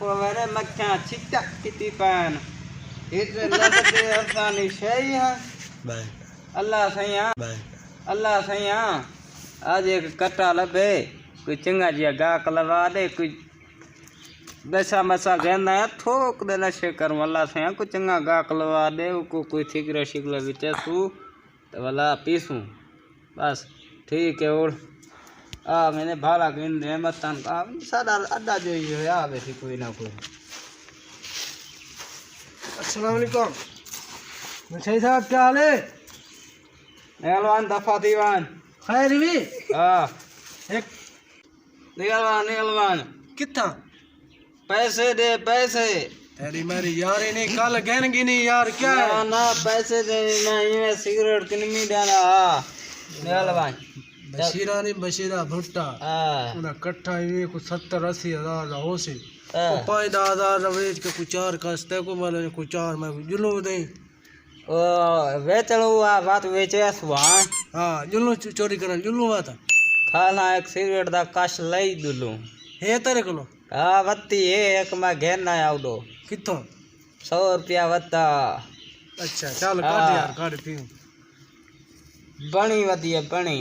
पोवरे मक्खियां चिटक किती पान इतने लगते अफसानी शई है बाय अल्लाह सैया बाय अल्लाह सैया आज एक कट्टा लभे कोई चंगा जिया गाक लगा दे कोई दशा मसा गेंदा थोक दे नशे करूं अल्लाह सैया कोई चंगा गाक लगा दे को कोई थिगरे शिगले विचेसू तो वाला पीसूं बस ठीक है और मैंने भाला गिन दे मतन का सादा अड्डा जो ही आ बैठी कोई ना कोई अस्सलाम वालेकुम मुझे साहब क्या हाल है निगलवान दफा दीवान खैर भी हाँ एक निगलवान कितना पैसे दे पैसे तेरी मेरी यार नहीं कल गहन गिनी यार क्या ना है ना पैसे दे मैं ये सिगरेट किनमी देना हाँ निगलवान बशीरा नहीं बशीरा भुट्टा हाँ उन्हें कट्ठा ये कुछ 70-80 हज़ार हो सी हाँ 5-10 वेच के कुछ चार कस्ते को माले कुछ चार मैं जुलू दे ओ वेचलो आ बात वेचे सुहां हाँ जुलू चोरी करन जुलू बात खाना एक सिगरेट दा कश लई दुलू है तेरे को हाँ वत्ती है एक मैं घेर ना आवडो कितो 100 रुपया वत्ता अच्छा चल काट यार काट पी बणी वदी है बणी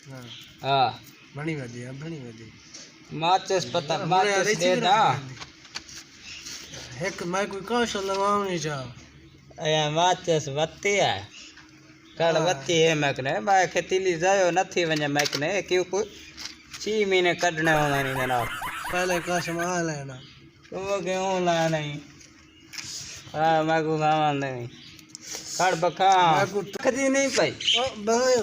हाँ हाँ बनी वधी माचिस पता माचिस दे ना एक मैं कोई काश लगाऊं नहीं चाह अया माचिस वत्ती है कल वत्ती है मैकने बाय खेतीली जायो नथी वने मैकने क्यों कोई 6 महीने कढने होना नहीं जनाब पहले काश मा लेना तुम क्यों ला नहीं हाँ मैं को सामान नहीं काट बखा खदी नहीं पाई ओ भाई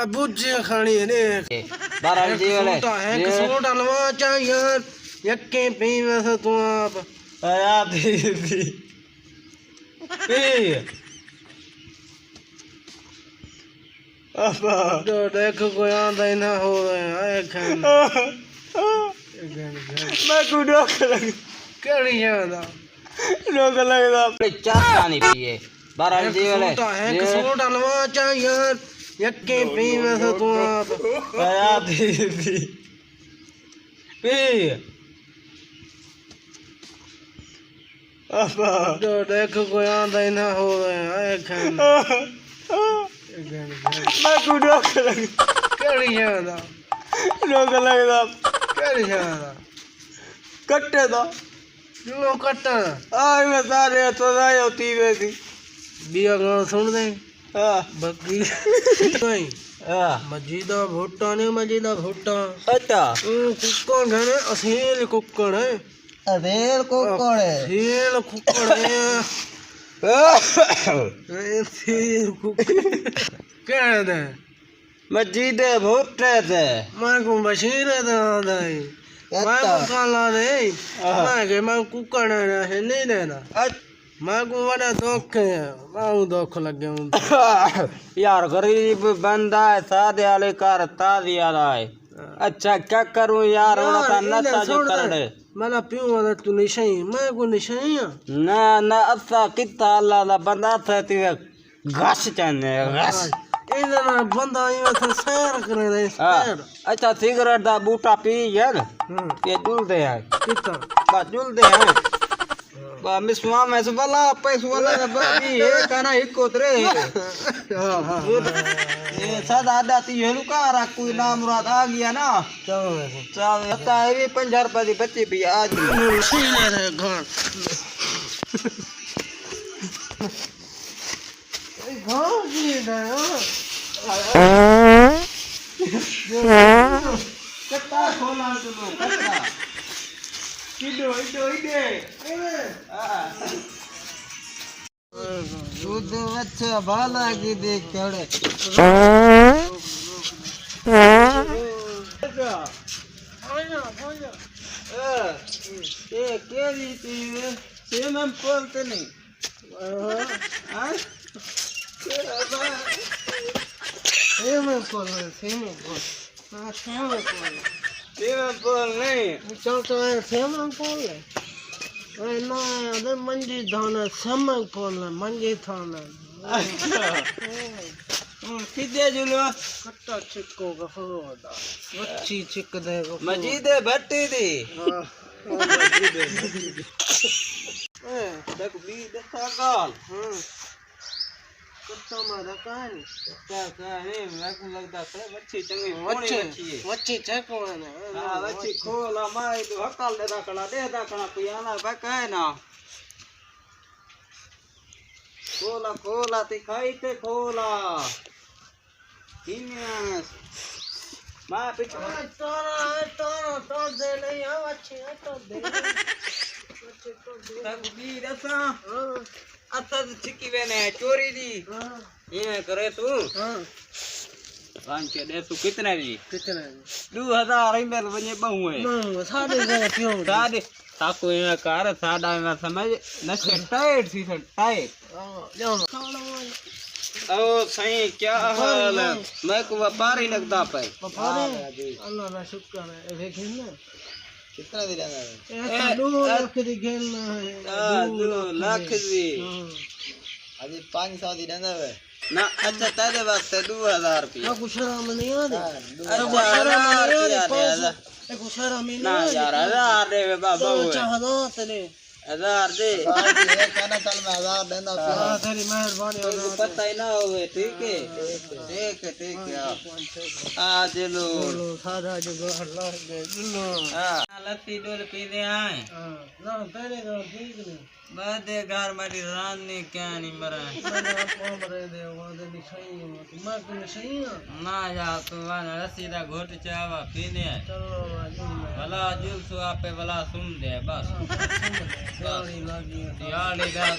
अबू जी खानी है ने 12 जी वाले एक सूट अलवा चाहिए यक्के पी वैसे तू आप आया पी अबा तो देखो कोई आंदा ही ना हो रहे हैं खान मैं को डोक लग केड़ी जादा डोक लगदा चार पानी पिए 12 जी वाले एक सूट अलवा चाहिए यक्के पी वैसे तू आप आया पी अबा तो देखो कोई आंदा ही ना हो रहे हैं खान मैं को डोक लग केड़ी जादा डोक लगदा केड़ी जादा कट्टे दो जुलो कट्टा आई मैं सारे तो आई होती वैसी बिया गाना सुन दे हाँ बकरी नहीं हाँ मजीदा भुट्टा ने मजीदा भुट्टा अच्छा कुक्कड़ घने असील कुक्कड़ है अरेल को कौन है असील कुक्कड़ है असील कुक्कड़ क्या है दे मस्जिद भुट्टे थे मैं को बशीर है दाई मैं को काला दे मैं के मैं कुक्कड़ है नहीं देना मैं को बड़ा दुख है मैं दुख लग गया यार गरीब बंदा है सादे वाले कार तादी वाला है अच्छा क्या करूं यार उनका नशा जो कर दे मैंने पियो वाला तू निशाई मैं को निशाई ना ना असा कितना अल्लाह दा बंदा था ती घास चने घास इधर बंदा ये तो सैर करे रे सैर अच्छा सिगरेट दा बूटा पी यार ये जुलते हैं कितना बस जुलते हैं बा मिसवा में से वाला पैसे वाला बाबी ये काना एक कोतरे हां हां ये सदा दाती है लुका कोई नाम मुराद आ गया ना चल बता है भी 50 रुपए की बच्ची भी आज सीने रे घर घर की है कट्टा खोला तुम कट्टा इडो इडे दूध अच्छा भाला की देख चढ़े ये केरी थी सेम हम बोलते नहीं हाँ सेम बोल सेम बोल नहीं चलता है सेम बोल अरे ना अरे मंजी धाना सेम बोल मंजी थाना किदे जुलो कट्टा चिक्को का फोड़ा अच्छी चिक देगा मजीदे भट्टी दी हां देख बी देखा गाल कट्टा मारा कानी क्या करे मेरे को लगता है अच्छी चंगी कोनी अच्छी है अच्छी चको ने हां अच्छी खोला माई तो हकाल दे दाखला पियाना बका है ना खोला खोला ते खाई ते खोला किन्यास मां पिछ तो दे नहीं हो अच्छी तो दे तक बी दसा आता चिकी वेने चोरी दी ये करे तू हां पांच के दे तू कितना दी 2000 में वने बहु है साढ़े गए क्यों साढ़े ताको ये कार साढ़ा में समझ नशे टाइट सी टाइट ओ सही क्या हाल है मैं को व्यापारी लगता पे व्यापारी अल्लाह का शुक्र है देखें ना कितना दे रहा है 2 लाख दी खेलना है 2 लाख दी अभी 500 दी रहना है ना अच्छा तेरे वास्ते 2000 रुपया ना कुछ शर्म नहीं आती कुछ शर्म नहीं ना यार 1000 दे बाबा चाहदा तने 1000 दे कहना चल मैं 1000 देना हां तेरी मेहरबानी को पता ही ना होवे ठीक है ठीक है आ चलो सादा जो अल्लाह दे लो हां लत्ती डोल पी दे आए हां ना पहले का ठीक नहीं बादे घर मारी रान ने क्या नहीं मरा मैंने आपको मरे दे वादे नहीं सही हो मैं तो सही हूं ना जा तू वाना रसीदा घोट चावा पीने चलो भला जुल सु आपे भला सुन दे बस गाड़ी लगी यार ले दा